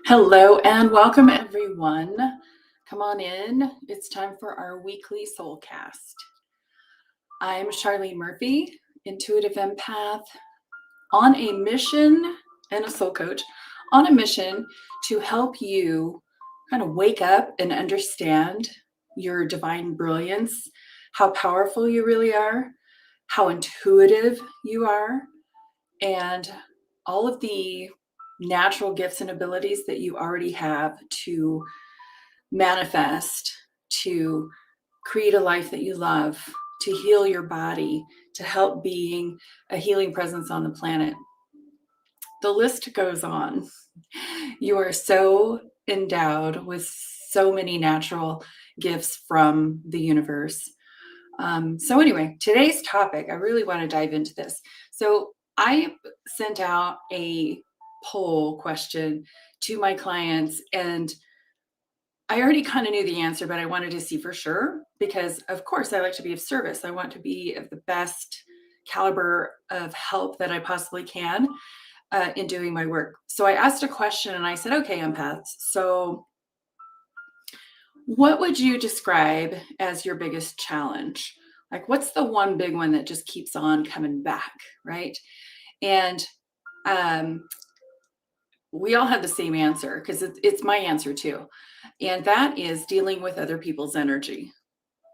Hello and welcome, everyone. Come on in. It's time for our weekly Soulcast. I'm Charlene Murphy, intuitive empath, on a mission and a soul coach, on a mission to help you kind of wake up and understand your divine brilliance, how powerful you really are, how intuitive you are, and all of the natural gifts and abilities that you already have to manifest, to create a life that you love, to heal your body, to help being a healing presence on the planet. The list goes on. You are so endowed with so many natural gifts from the universe. So anyway, today's topic, I really want to dive into this. So I sent out a poll question to my clients, and I already kind of knew the answer, but I wanted to see for sure because, of course, I like to be of service. I want to be of the best caliber of help that I possibly can in doing my work. So I asked a question and I said, okay, empaths, so what would you describe as your biggest challenge? Like, what's the one big one that just keeps on coming back, right? And we all have the same answer because it's my answer too. And that is dealing with other people's energy.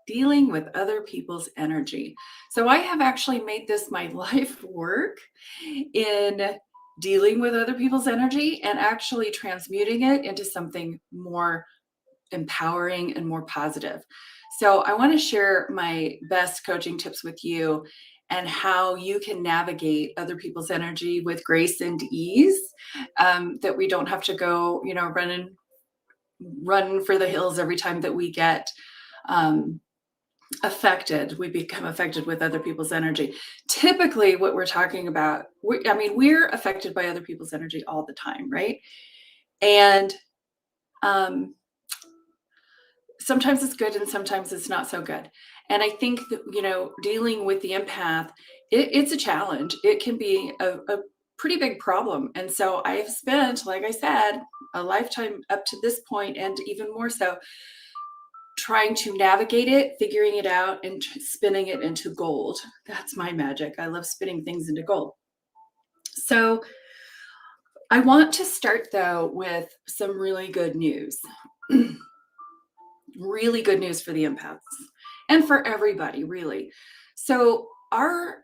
Dealing with other people's energy. So I have actually made this my life work in dealing with other people's energy and actually transmuting it into something more empowering and more positive. So I want to share my best coaching tips with you and how you can navigate other people's energy with grace and ease, that we don't have to go, run for the hills every time that we get affected. We become affected with other people's energy. Typically what we're talking about, we're affected by other people's energy all the time, right? And sometimes it's good and sometimes it's not so good. And I think that, dealing with the empath, it's a challenge. It can be a pretty big problem. And so I've spent, like I said, a lifetime up to this point, and even more so, trying to navigate it, figuring it out, and spinning it into gold. That's my magic. I love spinning things into gold. So I want to start, though, with some really good news. Really good news for the empaths and for everybody, really. So our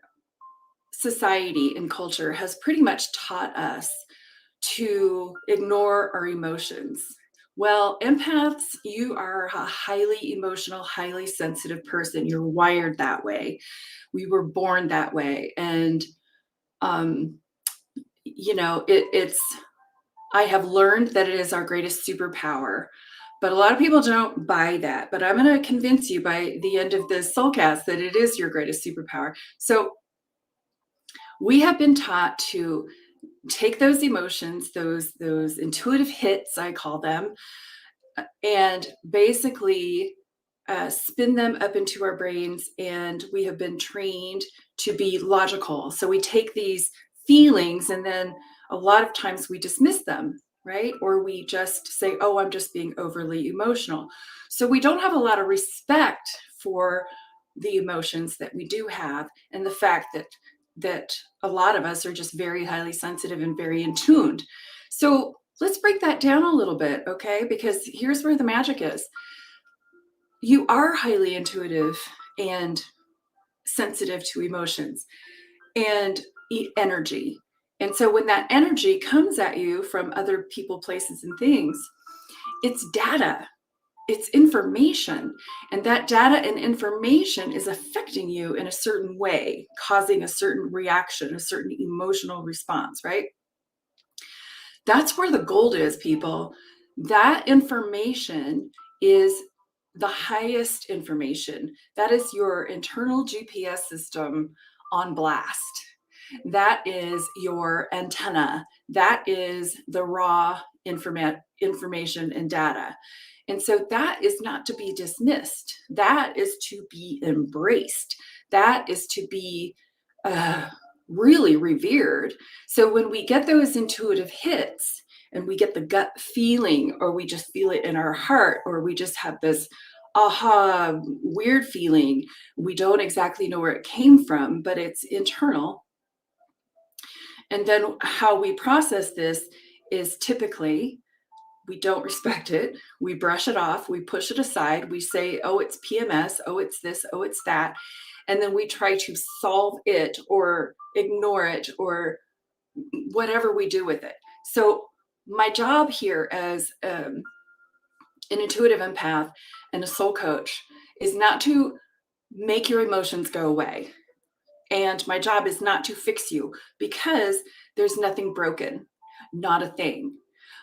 society and culture has pretty much taught us to ignore our emotions. Well, empaths, you are a highly emotional, highly sensitive person. You're wired that way. We were born that way. And, I have learned that it is our greatest superpower. But a lot of people don't buy that. But I'm going to convince you by the end of this Soulcast that it is your greatest superpower. So we have been taught to take those emotions, those intuitive hits, I call them, and basically spin them up into our brains. And we have been trained to be logical. So we take these feelings and then a lot of times we dismiss them, right? Or we just say, oh, I'm just being overly emotional. So we don't have a lot of respect for the emotions that we do have, and the fact that a lot of us are just very highly sensitive and very in tuned. So let's break that down a little bit, okay? Because here's where the magic is. You are highly intuitive and sensitive to emotions and energy. And so when that energy comes at you from other people, places, and things, it's data, it's information. And that data and information is affecting you in a certain way, causing a certain reaction, a certain emotional response, right? That's where the gold is, people. That information is the highest information. That is your internal GPS system on blast. That is your antenna. That is the raw information and data. And so that is not to be dismissed. That is to be embraced. That is to be really revered. So when we get those intuitive hits and we get the gut feeling, or we just feel it in our heart, or we just have this aha weird feeling, we don't exactly know where it came from, but it's internal. And then how we process this is typically we don't respect it. We brush it off. We push it aside. We say, oh, it's PMS. Oh, it's this. Oh, it's that. And then we try to solve it or ignore it or whatever we do with it. So, my job here as an intuitive empath and a soul coach is not to make your emotions go away. And my job is not to fix you, because there's nothing broken, not a thing.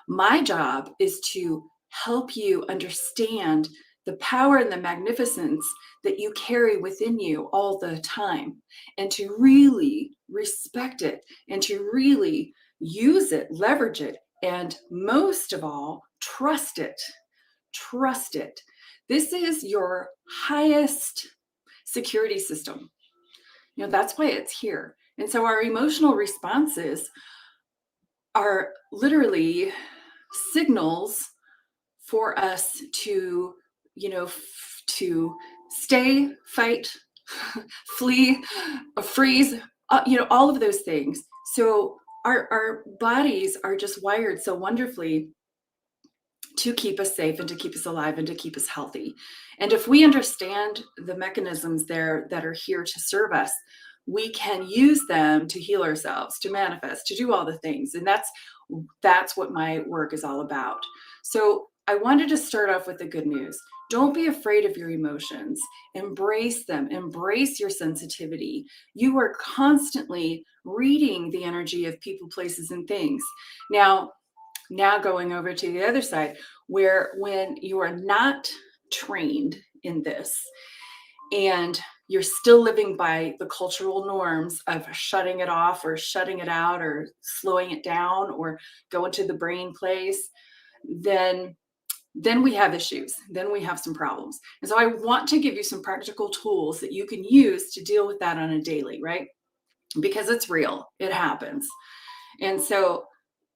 My job is to help you understand the power and the magnificence that you carry within you all the time, and to really respect it, and to really use it, leverage it, and most of all, trust it. Trust it. This is your highest security system. That's why it's here. And so our emotional responses are literally signals for us to, to stay, fight, flee, freeze, all of those things. So our bodies are just wired so wonderfully to keep us safe and to keep us alive and to keep us healthy. And if we understand the mechanisms there that are here to serve us, we can use them to heal ourselves, to manifest, to do all the things. And that's what my work is all about. So I wanted to start off with the good news. Don't be afraid of your emotions. Embrace them. Embrace your sensitivity. You are constantly reading the energy of people, places, and things. Now going over to the other side, where when you are not trained in this and you're still living by the cultural norms of shutting it off or shutting it out or slowing it down or going to the brain place, then we have issues. Then we have some problems. And so I want to give you some practical tools that you can use to deal with that on a daily, right? Because it's real. It happens. And so,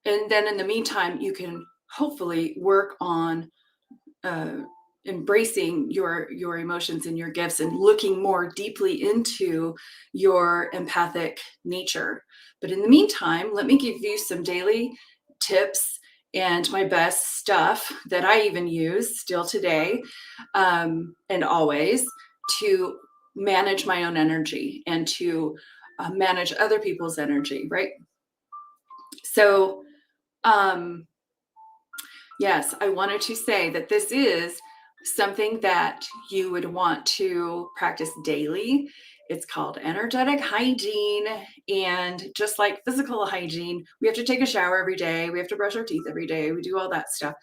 and then in the meantime, you can hopefully work on embracing your emotions and your gifts and looking more deeply into your empathic nature. But in the meantime, let me give you some daily tips and my best stuff that I even use still today, and always, to manage my own energy and to manage other people's energy, right? So, yes, I wanted to say that this is something that you would want to practice daily. It's called energetic hygiene. And just like physical hygiene, we have to take a shower every day. We have to brush our teeth every day. We do all that stuff.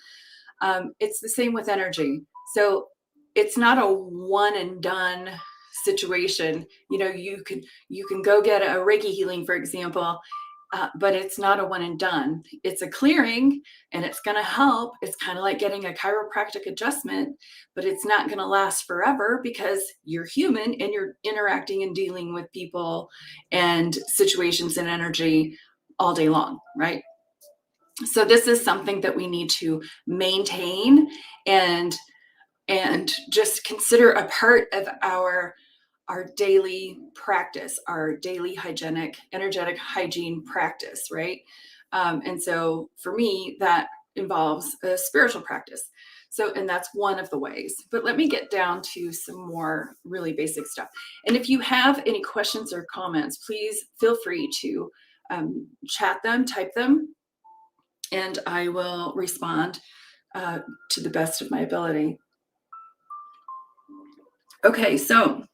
It's the same with energy. So it's not a one and done situation. You can go get a Reiki healing, for example, but it's not a one and done. It's a clearing, and it's going to help. It's kind of like getting a chiropractic adjustment, but it's not going to last forever, because you're human and you're interacting and dealing with people and situations and energy all day long, right? So this is something that we need to maintain and just consider a part of our daily practice, our daily energetic hygiene practice, right? And so for me, that involves a spiritual practice. So, and that's one of the ways. But let me get down to some more really basic stuff. And if you have any questions or comments, please feel free to chat them, type them, and I will respond to the best of my ability. Okay, so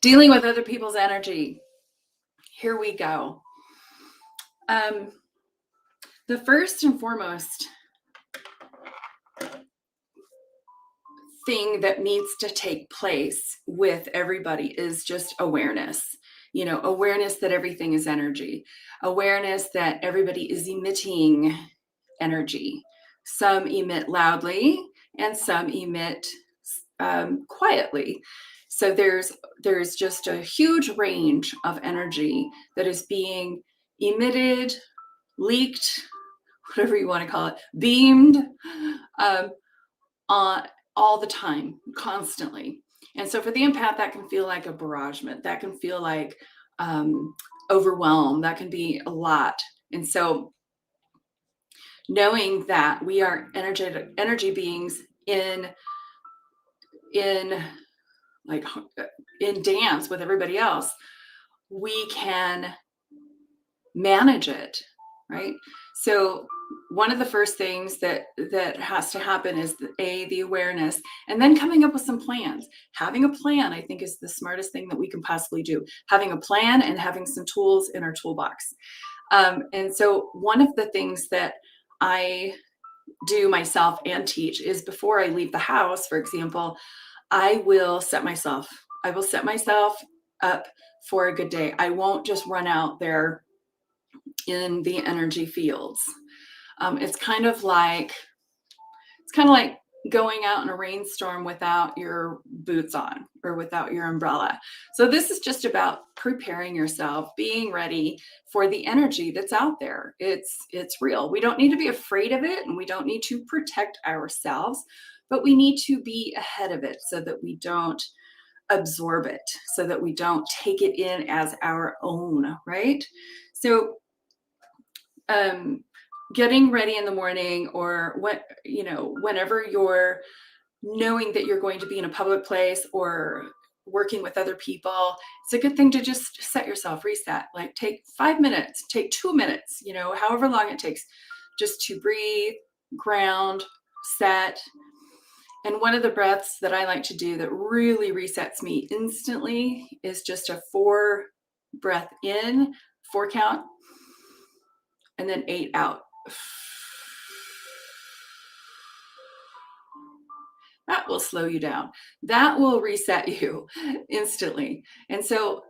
dealing with other people's energy. Here we go. The first and foremost thing that needs to take place with everybody is just awareness. Awareness that everything is energy. Awareness that everybody is emitting energy. Some emit loudly and some emit quietly. So there's just a huge range of energy that is being emitted, leaked, whatever you want to call it, beamed, um, on all the time, constantly. And so for the empath, that can feel like a barragement. That can feel like overwhelm. That can be a lot. And so knowing that we are energy beings in in like in dance with everybody else, we can manage it, right? So one of the first things that has to happen is the awareness, and then coming up with some plans. Having a plan, I think, is the smartest thing that we can possibly do. Having a plan and having some tools in our toolbox. And so one of the things that I do myself and teach is before I leave the house, for example, I will set myself up for a good day. I won't just run out there in the energy fields. It's kind of like going out in a rainstorm without your boots on or without your umbrella. So this is just about preparing yourself, being ready for the energy that's out there. It's real. We don't need to be afraid of it, and we don't need to protect ourselves, but we need to be ahead of it so that we don't absorb it, so that we don't take it in as our own, right? So getting ready in the morning, or whenever you're knowing that you're going to be in a public place or working with other people, it's a good thing to just set yourself, reset, like take 5 minutes, take 2 minutes, however long it takes, just to breathe, ground, set. And one of the breaths that I like to do that really resets me instantly is just a 4 breath in, 4 count, and then 8 out. That will slow you down. That will reset you instantly. And so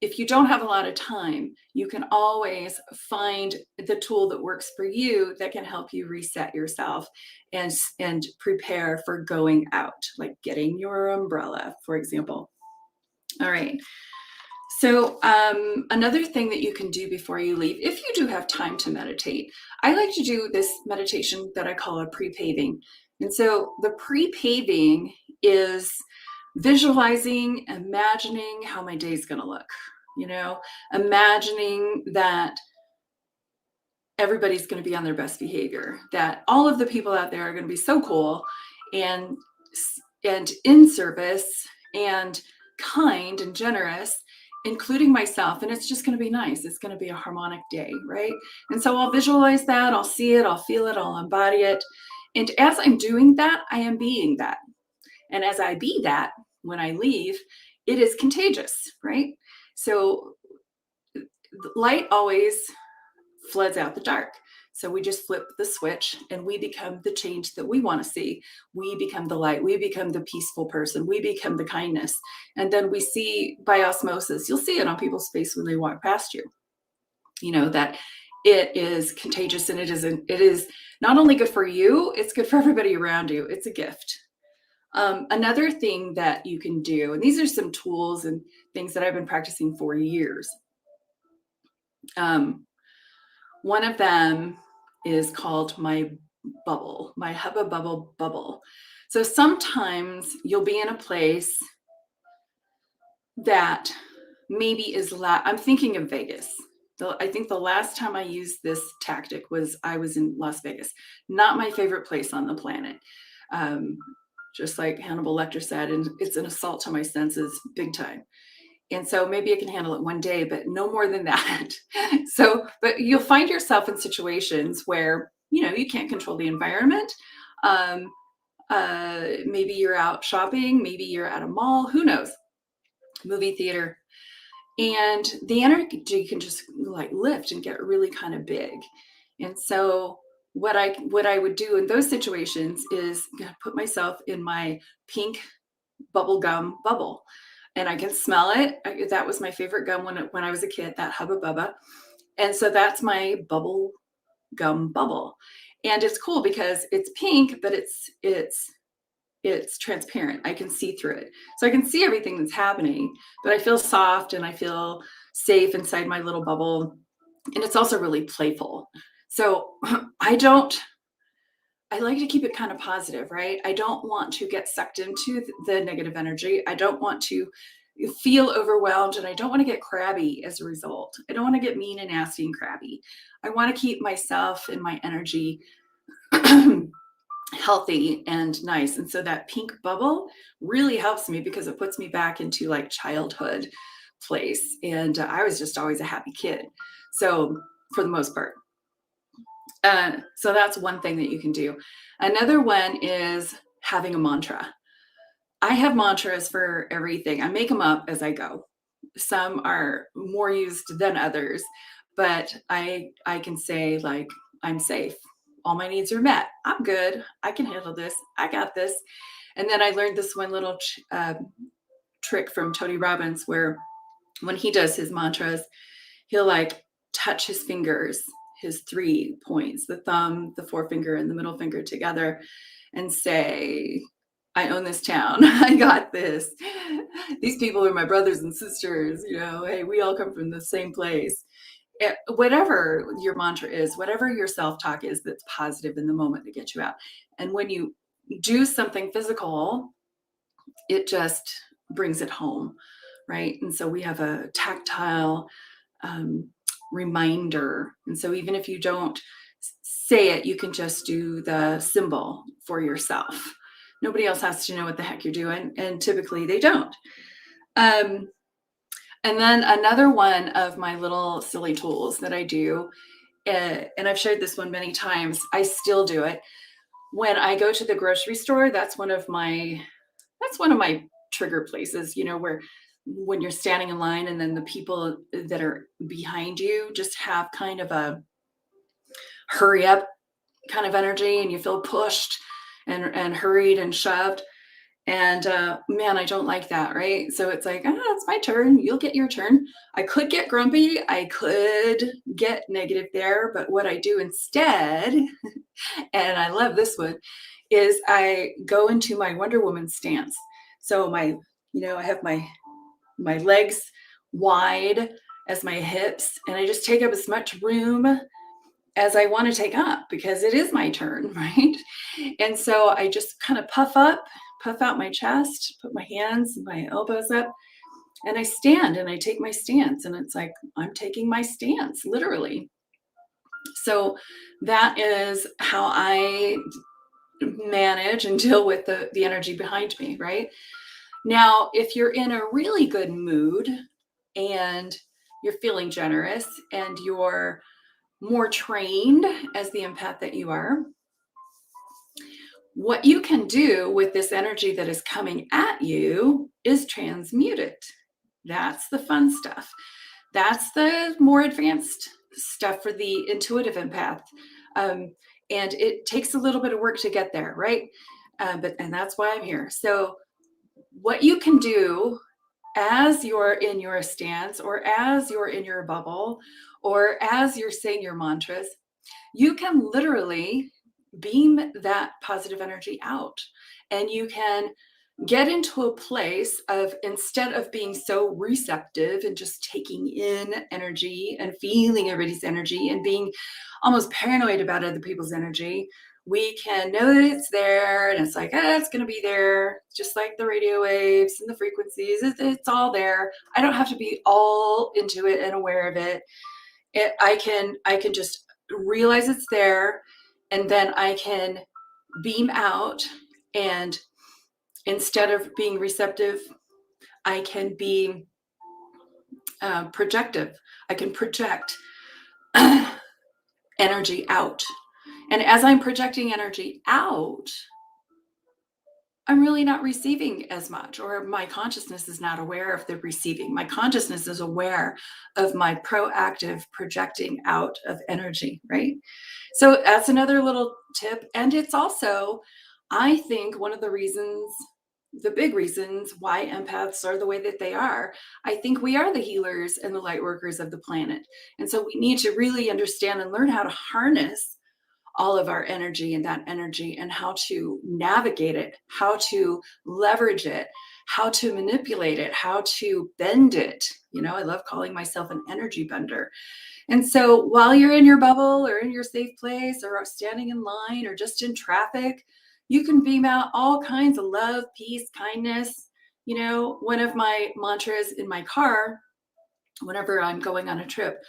if you don't have a lot of time, you can always find the tool that works for you that can help you reset yourself and prepare for going out, like getting your umbrella, for example. All right. So another thing that you can do before you leave, if you do have time to meditate, I like to do this meditation that I call a pre-paving. And so the pre-paving is visualizing, imagining how my day is going to look, imagining that everybody's going to be on their best behavior, that all of the people out there are going to be so cool and in service and kind and generous, including myself. And it's just going to be nice. It's going to be a harmonic day, right? And so I'll visualize that. I'll see it. I'll feel it. I'll embody it. And as I'm doing that, I am being that. And as I be that, when I leave, it is contagious, right? So light always floods out the dark. So we just flip the switch and we become the change that we want to see. We become the light. We become the peaceful person. We become the kindness. And then we see by osmosis, you'll see it on people's face when they walk past you, that it is contagious, and it is not only good for you, it's good for everybody around you. It's a gift. Another thing that you can do, and these are some tools and things that I've been practicing for years. One of them is called my bubble, my hubba bubble. So sometimes you'll be in a place that maybe is I'm thinking of Vegas. I think the last time I used this tactic was I was in Las Vegas. Not my favorite place on the planet. Just like Hannibal Lecter said, and it's an assault to my senses big time. And so maybe I can handle it one day, but no more than that. But you'll find yourself in situations where, you can't control the environment. Maybe you're out shopping, maybe you're at a mall, who knows, movie theater. And the energy can just like lift and get really kind of big. And so what I would do in those situations is put myself in my pink bubble gum bubble. And I can smell it. That was my favorite gum when I was a kid, that Hubba Bubba. And so that's my bubble gum bubble. And it's cool because it's pink, but it's it's transparent. I can see through it. So I can see everything that's happening, but I feel soft and I feel safe inside my little bubble. And it's also really playful. So I like to keep it kind of positive, right? I don't want to get sucked into the negative energy. I don't want to feel overwhelmed, and I don't want to get crabby as a result. I don't want to get mean and nasty and crabby. I want to keep myself and my energy healthy and nice. And so that pink bubble really helps me because it puts me back into like childhood place. And I was just always a happy kid. So for the most part. So that's one thing that you can do. Another one is having a mantra. I have mantras for everything. I make them up as I go. Some are more used than others, but I can say like, I'm safe. All my needs are met. I'm good. I can handle this. I got this. And then I learned this one little trick from Tony Robbins where when he does his mantras, he'll like touch his fingers, his 3 points, the thumb, the forefinger, and the middle finger together, and say, I own this town. I got this. These people are my brothers and sisters. You know, hey, we all come from the same place. Whatever your mantra is, whatever your self-talk is that's positive in the moment to get you out. And when you do something physical, it just brings it home, right? And so we have a tactile reminder. And so even if you don't say it, you can just do the symbol for yourself. Nobody else has to know what the heck you're doing, and typically they don't. And then another one of my little silly tools that I do, and I've shared this one many times, I still do it. When I go to the grocery store, that's one of my trigger places, you know, where when you're standing in line and then the people that are behind you just have kind of a hurry up kind of energy and you feel pushed and hurried and shoved. And man, I don't like that, right? So it's like, it's my turn. You'll get your turn. I could get grumpy. I could get negative there. But what I do instead, and I love this one, is I go into my Wonder Woman stance. So I have my legs wide as my hips, and I just take up as much room as I want to take up because it is my turn, right? And so I just kind of puff out my chest, put my hands and my elbows up, and I stand and I take my stance. And it's like, I'm taking my stance, literally. So that is how I manage and deal with the energy behind me, right? Now, if you're in a really good mood and you're feeling generous and you're more trained as the empath that you are, what you can do with this energy that is coming at you is transmute it. That's the fun stuff. That's the more advanced stuff for the intuitive empath. And it takes a little bit of work to get there, right? And that's why I'm here. So what you can do as you're in your stance or as you're in your bubble or as you're saying your mantras, you can literally beam that positive energy out, and you can get into a place of, instead of being so receptive and just taking in energy and feeling everybody's energy and being almost paranoid about other people's energy, we can know that it's there, and it's like, it's going to be there, just like the radio waves and the frequencies. It's all there. I don't have to be all into it and aware of it. I can just realize it's there, and then I can beam out, and instead of being receptive, I can be projective. I can project energy out. And as I'm projecting energy out, I'm really not receiving as much, or my consciousness is not aware of the receiving. My consciousness is aware of my proactive projecting out of energy, right? So that's another little tip. And it's also, I think, one of the reasons, the big reasons why empaths are the way that they are. I think we are the healers and the light workers of the planet. And so we need to really understand and learn how to harness all of our energy and that energy and how to navigate it, how to leverage it, how to manipulate it, how to bend it. I love calling myself an energy bender. And so while you're in your bubble or in your safe place or standing in line or just in traffic, you can beam out all kinds of love, peace, kindness. One of my mantras in my car, whenever I'm going on a trip,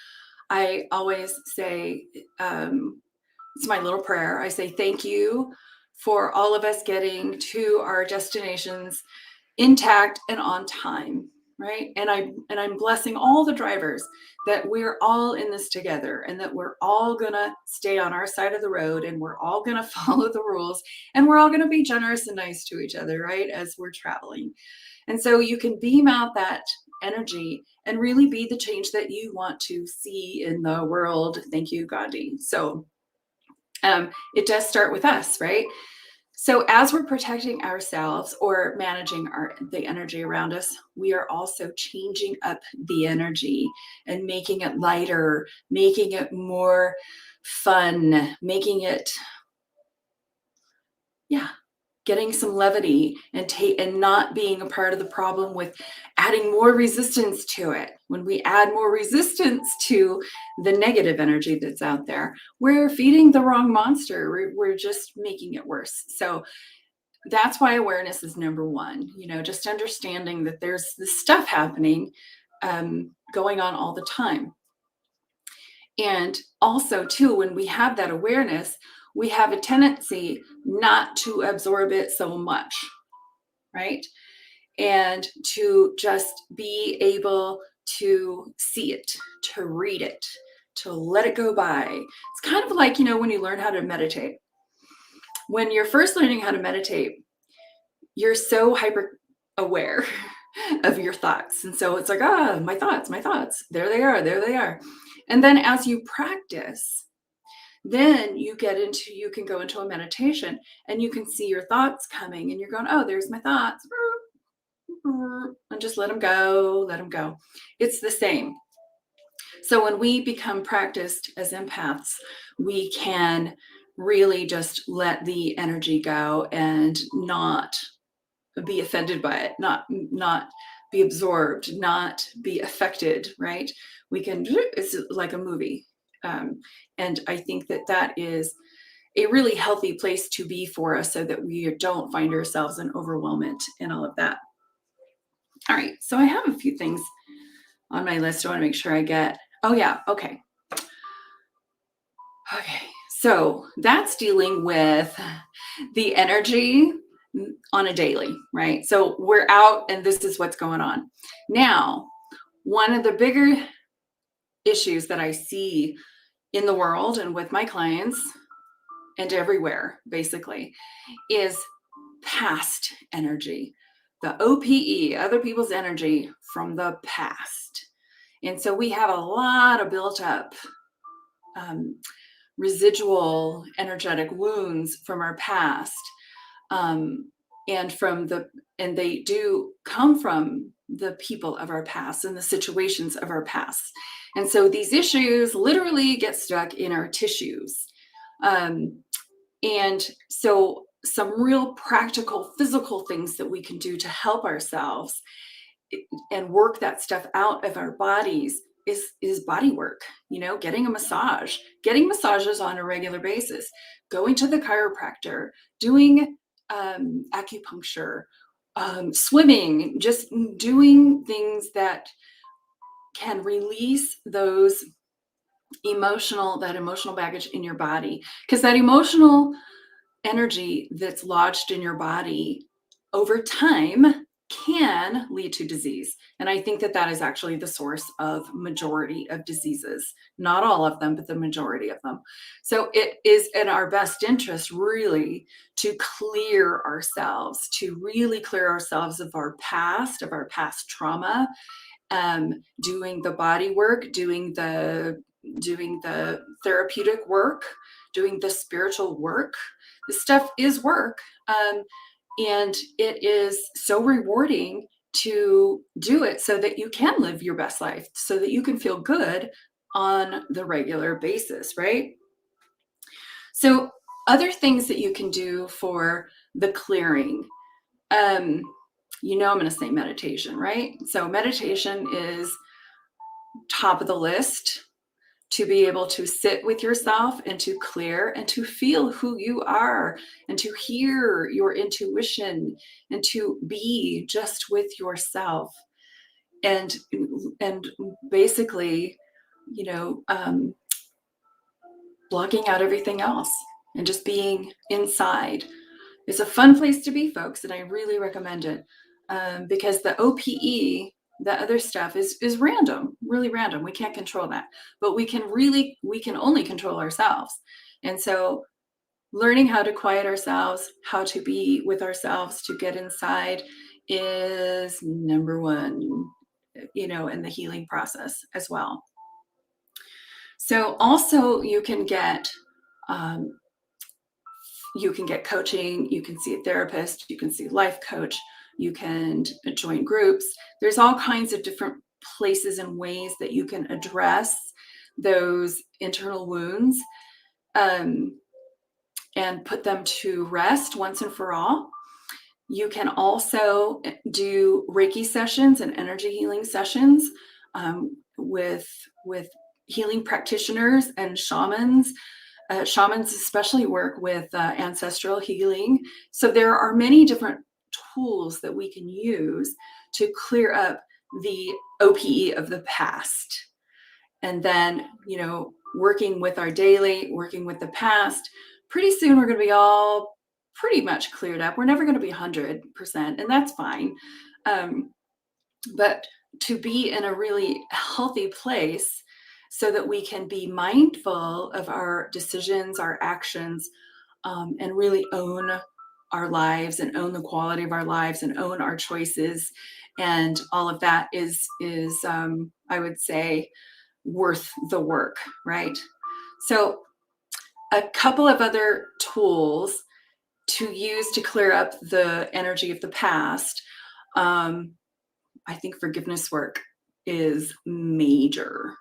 I always say, it's my little prayer. I say, thank you for all of us getting to our destinations intact and on time, right? And I'm blessing all the drivers that we're all in this together and that we're all gonna stay on our side of the road and we're all gonna follow the rules and we're all gonna be generous and nice to each other, right? As we're traveling. And so you can beam out that energy and really be the change that you want to see in the world. Thank you, Gandhi. So it does start with us, right? So as we're protecting ourselves or managing the energy around us, we are also changing up the energy and making it lighter, making it more fun, making it, getting some levity and not being a part of the problem with adding more resistance to it. When we add more resistance to the negative energy that's out there, we're feeding the wrong monster. We're just making it worse. So that's why awareness is number one. Just understanding that there's this stuff happening, going on all the time. And also, too, when we have that awareness, we have a tendency not to absorb it so much, right? And to just be able to see it, to read it, to let it go by. It's kind of like, when you learn how to meditate. When you're first learning how to meditate, you're so hyper aware of your thoughts. And so it's like, my thoughts, there they are. And then as you practice, then you can go into a meditation and you can see your thoughts coming and you're going, oh, there's my thoughts. And just let them go. It's the same. So when we become practiced as empaths, we can really just let the energy go and not be offended by it, not be absorbed, not be affected, right? It's like a movie. And I think that is a really healthy place to be for us so that we don't find ourselves in overwhelmment and all of that. All right, so I have a few things on my list I want to make sure I get. Oh yeah, okay. So that's dealing with the energy on a daily, right? So we're out and this is what's going on. Now, one of the bigger issues that I see in the world and with my clients and everywhere, basically, is past energy, the OPE, other people's energy from the past. And so we have a lot of built up residual energetic wounds from our past. And they do come from the people of our past and the situations of our past. And so these issues literally get stuck in our tissues. And so some real practical physical things that we can do to help ourselves and work that stuff out of our bodies is body work, getting a massage, getting massages on a regular basis, going to the chiropractor, doing acupuncture, swimming, just doing things that can release that emotional baggage in your body. Because that emotional energy that's lodged in your body over time can lead to disease. And I think that is actually the source of majority of diseases. Not all of them, but the majority of them. So it is in our best interest really to clear ourselves, of our past trauma, doing the body work, doing the therapeutic work, doing the spiritual work. This stuff is work. And it is so rewarding to do it so that you can live your best life, so that you can feel good on the regular basis, right? So other things that you can do for the clearing, I'm going to say meditation, right? So meditation is top of the list, to be able to sit with yourself and to clear and to feel who you are and to hear your intuition and to be just with yourself, and basically, you know, blocking out everything else and just being inside. It's a fun place to be, folks, and I really recommend it, because the OPE, the other stuff, is random, really random. We can't control that, but we can only control ourselves. And so learning how to quiet ourselves, how to be with ourselves, to get inside is number one, in the healing process as well. So also you can get coaching, you can see a therapist, you can see a life coach, you can join groups. There's all kinds of different places and ways that you can address those internal wounds, and put them to rest once and for all. You can also do Reiki sessions and energy healing sessions, with healing practitioners and shamans. Shamans especially work with ancestral healing. So there are many different tools that we can use to clear up the OPE of the past. And then, working with the past, pretty soon we're going to be all pretty much cleared up. We're never going to be 100%, and that's fine. But to be in a really healthy place so that we can be mindful of our decisions, our actions, and really own our lives and own the quality of our lives and own our choices. And all of that is I would say, worth the work, right? So a couple of other tools to use to clear up the energy of the past. I think forgiveness work is major.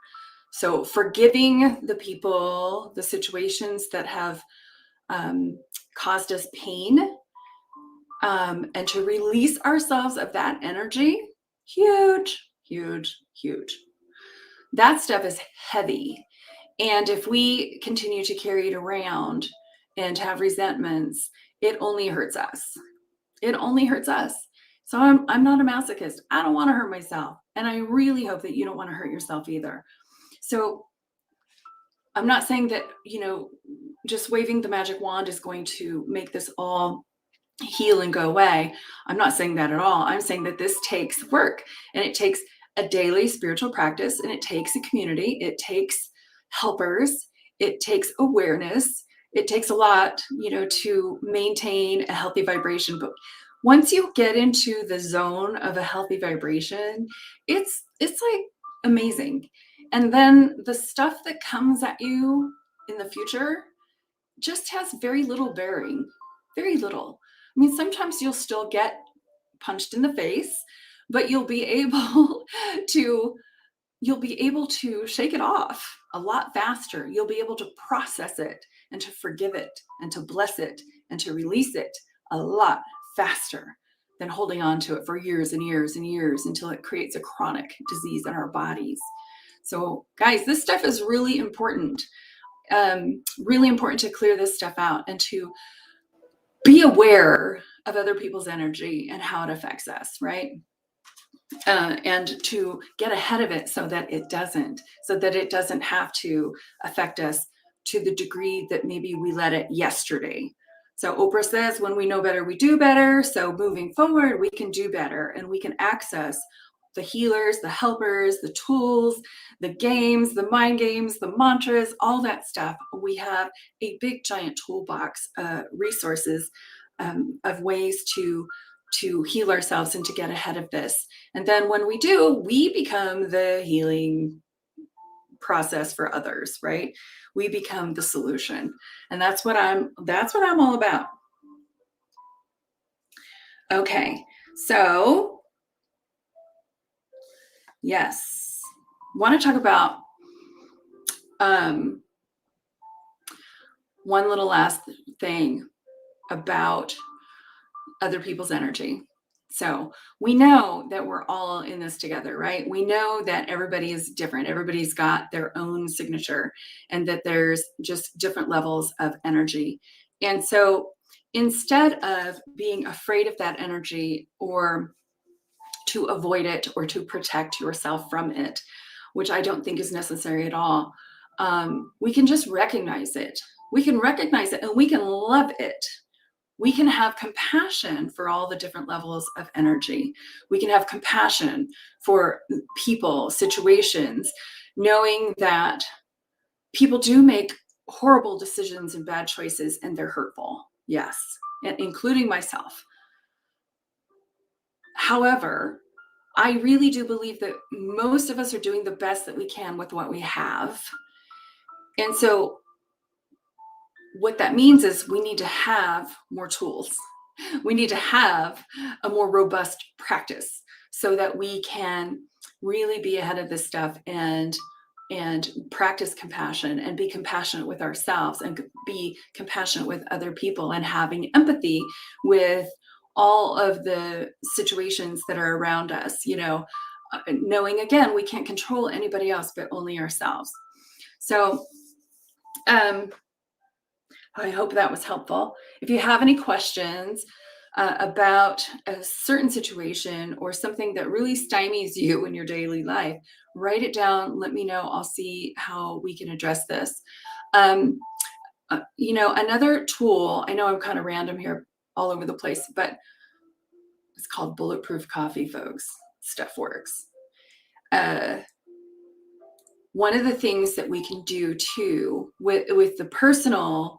So forgiving the people, the situations that have caused us pain, and to release ourselves of that energy, huge, huge, huge. That stuff is heavy. And if we continue to carry it around and have resentments, it only hurts us. It only hurts us. So I'm not a masochist. I don't want to hurt myself. And I really hope that you don't want to hurt yourself either. So I'm not saying that, just waving the magic wand is going to make this all heal and go away. I'm not saying that at all. I'm saying that this takes work, and it takes a daily spiritual practice, and it takes a community. It takes helpers. It takes awareness. It takes a lot, to maintain a healthy vibration. But once you get into the zone of a healthy vibration, it's like amazing. And then the stuff that comes at you in the future just has very little bearing, very little. I mean, sometimes you'll still get punched in the face, but you'll be able to shake it off a lot faster. You'll be able to process it and to forgive it and to bless it and to release it a lot faster than holding on to it for years and years and years until it creates a chronic disease in our bodies. So guys, this stuff is really important. Really important to clear this stuff out and to be aware of other people's energy and how it affects us, right? And to get ahead of it so that it doesn't have to affect us to the degree that maybe we let it yesterday. So Oprah says, when we know better, we do better. So moving forward, we can do better, and we can access the healers, the helpers, the tools, the games, the mind games, the mantras, all that stuff. We have a big giant toolbox, resources, of ways to heal ourselves and to get ahead of this. And then when we do, we become the healing process for others, right? We become the solution. And that's what I'm all about. Okay. So, yes. Want to talk about one little last thing about other people's energy. So we know that we're all in this together, right? We know that everybody is different. Everybody's got their own signature, and that there's just different levels of energy. And so instead of being afraid of that energy, or to avoid it, or to protect yourself from it, which I don't think is necessary at all, we can just recognize it. We can recognize it and we can love it. We can have compassion for all the different levels of energy. We can have compassion for people, situations, knowing that people do make horrible decisions and bad choices, and they're hurtful. Yes, including myself. However, I really do believe that most of us are doing the best that we can with what we have. And so what that means is we need to have more tools. We need to have a more robust practice so that we can really be ahead of this stuff, and practice compassion, and be compassionate with ourselves, and be compassionate with other people, and having empathy with all of the situations that are around us, knowing, again, we can't control anybody else but only ourselves. So I hope that was helpful. If you have any questions about a certain situation, or something that really stymies you in your daily life, write it down. Let me know. I'll see how we can address this. Another tool, I know I'm kind of random here, all over the place, but it's called Bulletproof Coffee, folks. Stuff works. One of the things that we can do too with the personal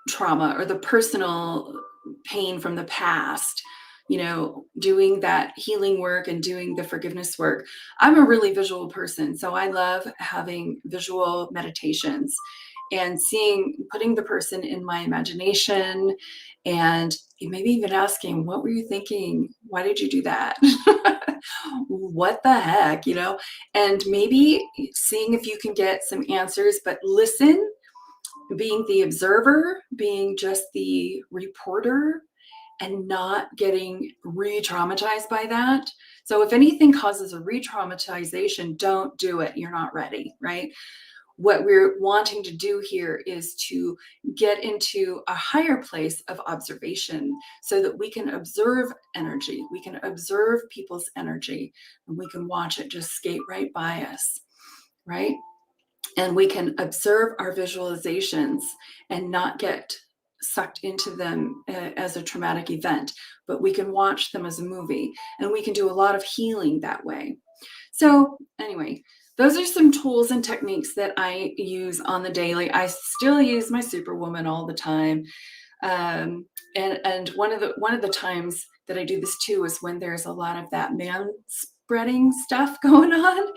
trauma, or the personal pain from the past, doing that healing work and doing the forgiveness work. I'm a really visual person, so I love having visual meditations and putting the person in my imagination, and maybe even asking, what were you thinking? Why did you do that? What the heck, and maybe seeing if you can get some answers, but listen, being the observer, being just the reporter, and not getting re-traumatized by that. So if anything causes a re-traumatization, don't do it. You're not ready, right? What we're wanting to do here is to get into a higher place of observation, so that we can observe energy, we can observe people's energy, and we can watch it just skate right by us, right? And we can observe our visualizations and not get sucked into them as a traumatic event, but we can watch them as a movie, and we can do a lot of healing that way. So anyway, those are some tools and techniques that I use on the daily. I still use my Superwoman all the time. And one of the times that I do this too is when there's a lot of that man spreading stuff going on,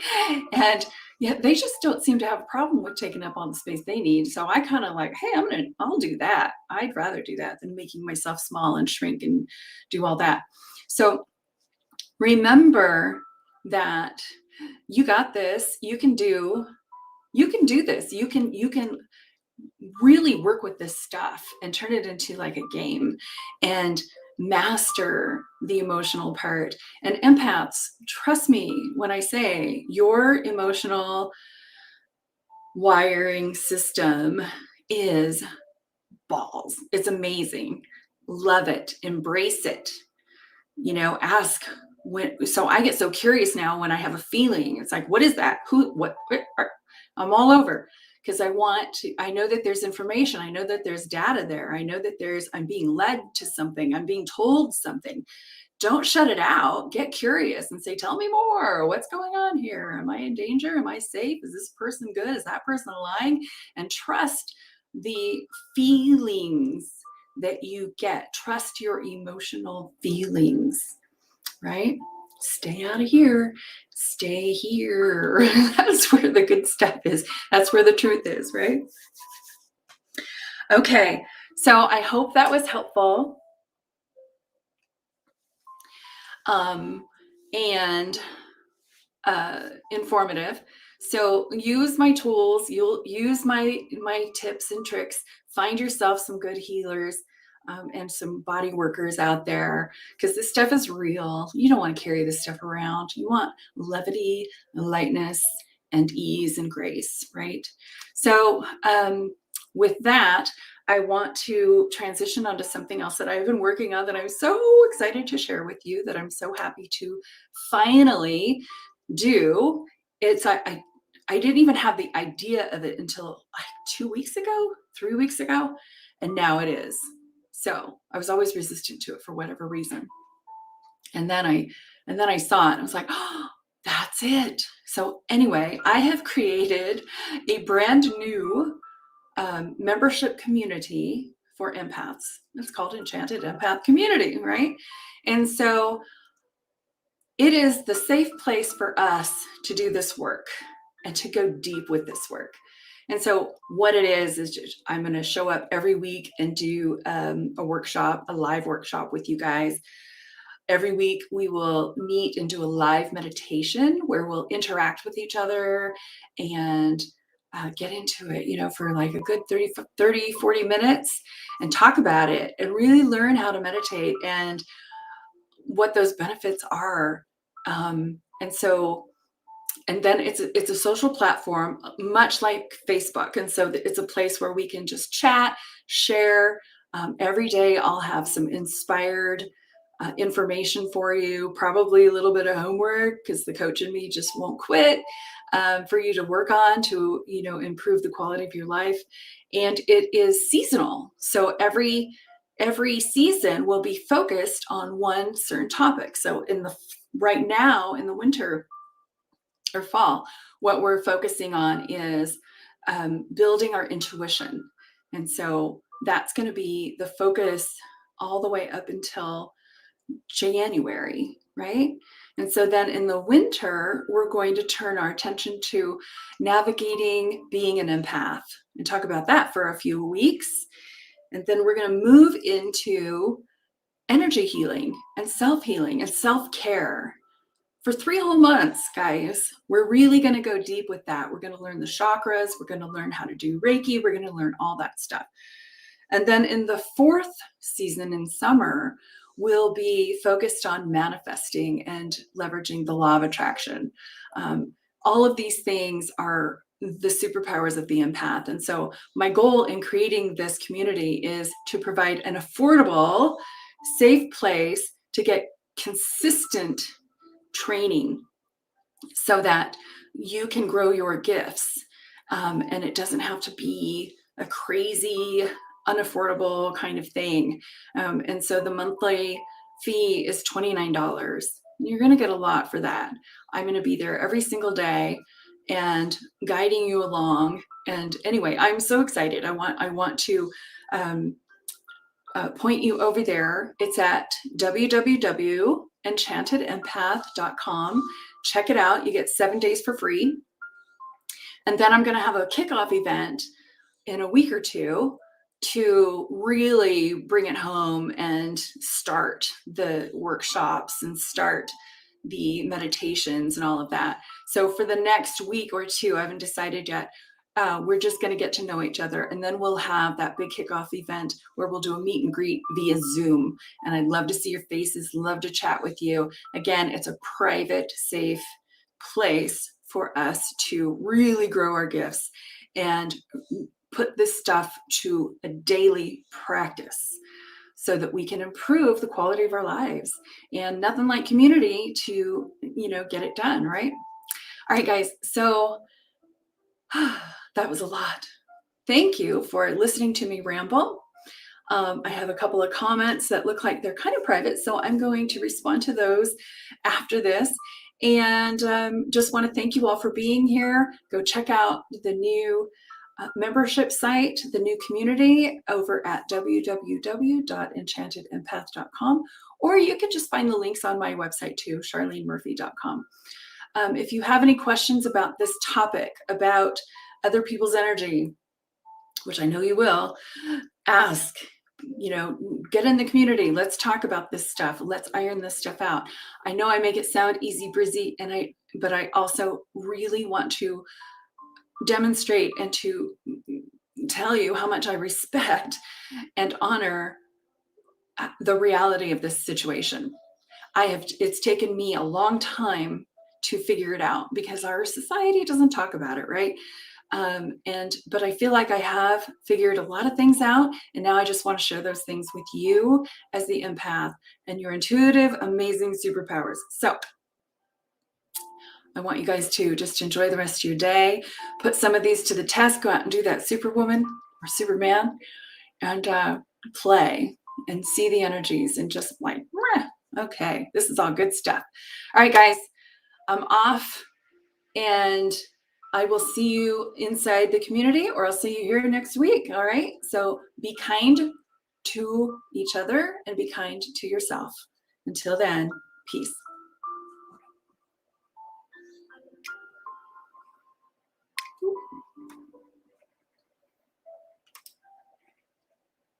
and they just don't seem to have a problem with taking up all the space they need. So I kind of like, hey, I'll do that. I'd rather do that than making myself small and shrink and do all that. So remember that you got this. You can do this. You can really work with this stuff and turn it into like a game, and master the emotional part. And empaths, trust me when I say, your emotional wiring system is balls. It's amazing. Love it. Embrace it. Ask so I get so curious now when I have a feeling. It's like, what is that? I'm all over, because I know that there's information. I know that there's data there. I know that I'm being led to something. I'm being told something. Don't shut it out. Get curious and say, tell me more. What's going on here? Am I in danger? Am I safe? Is this person good? Is that person lying? And trust the feelings that you get. Trust your emotional feelings, right? Stay out of here. Stay here. That's where the good stuff is. That's where the truth is, right? Okay, so I hope that was helpful. And informative. So use my tools. You'll use my tips and tricks. Find yourself some good healers and some body workers out there, because this stuff is real. You don't want to carry this stuff around. You want levity, lightness, and ease and grace, right? So with that, I want to transition onto something else that I've been working on that I'm so excited to share with you, that I'm so happy to finally do. I didn't even have the idea of it until like 2 weeks ago, 3 weeks ago, and now it is. So I was always resistant to it for whatever reason. And then I saw it and I was like, oh, that's it. So anyway, I have created a brand new membership community for empaths. It's called Enchanted Empath Community, right? And so it is the safe place for us to do this work and to go deep with this work. And so what it is just, I'm going to show up every week and do a workshop, a live workshop with you guys. Every week we will meet and do a live meditation where we'll interact with each other and get into it, for like a good 30, 40 minutes and talk about it and really learn how to meditate and what those benefits are. And then it's a social platform, much like Facebook. And so it's a place where we can just chat, share. Every day I'll have some inspired information for you, probably a little bit of homework because the coach in me just won't quit, for you to work on to, improve the quality of your life. And it is seasonal. So every season will be focused on one certain topic. So right now in the winter or fall, what we're focusing on is building our intuition. And so that's going to be the focus all the way up until January, right? And so then in the winter, we're going to turn our attention to navigating being an empath and talk about that for a few weeks. And then we're going to move into energy healing and self-healing and self-care for 3 whole months, guys. We're really going to go deep with that. We're going to learn the chakras. We're going to learn how to do Reiki. We're going to learn all that stuff. And then in the 4th season in summer, we'll be focused on manifesting and leveraging the law of attraction. All of these things are the superpowers of the empath. And so my goal in creating this community is to provide an affordable, safe place to get consistent training so that you can grow your gifts. And it doesn't have to be a crazy, unaffordable kind of thing. And so the monthly fee is $29. You're going to get a lot for that. I'm going to be there every single day and guiding you along. And anyway, I'm so excited. I want to point you over there. It's at www.enchantedempath.com. Check it out. You get 7 days for free. And then I'm going to have a kickoff event in a week or two to really bring it home and start the workshops and start the meditations and all of that. So for the next week or two, I haven't decided yet. We're just going to get to know each other. And then we'll have that big kickoff event where we'll do a meet and greet via Zoom. And I'd love to see your faces, love to chat with you. Again, it's a private, safe place for us to really grow our gifts and put this stuff to a daily practice so that we can improve the quality of our lives. And nothing like community to, get it done, right? All right, guys. So that was a lot. Thank you for listening to me ramble. I have a couple of comments that look like they're kind of private, so I'm going to respond to those after this. And just want to thank you all for being here. Go check out the new membership site, the new community over at www.enchantedempath.com, or you can just find the links on my website too, charlenemurphy.com. If you have any questions about this topic, about other people's energy, which I know you will, ask, get in the community. Let's talk about this stuff. Let's iron this stuff out. I know I make it sound easy breezy, and but I also really want to demonstrate and to tell you how much I respect and honor the reality of this situation. It's taken me a long time to figure it out because our society doesn't talk about it, right? But I feel like I have figured a lot of things out, and now I just want to share those things with you as the empath and your intuitive, amazing superpowers. So I want you guys to just enjoy the rest of your day, put some of these to the test, go out and do that Superwoman or Superman, and play and see the energies and just like, okay, this is all good stuff. All right, guys, I'm off, and I will see you inside the community, or I'll see you here next week. All right. So be kind to each other and be kind to yourself. Until then, peace.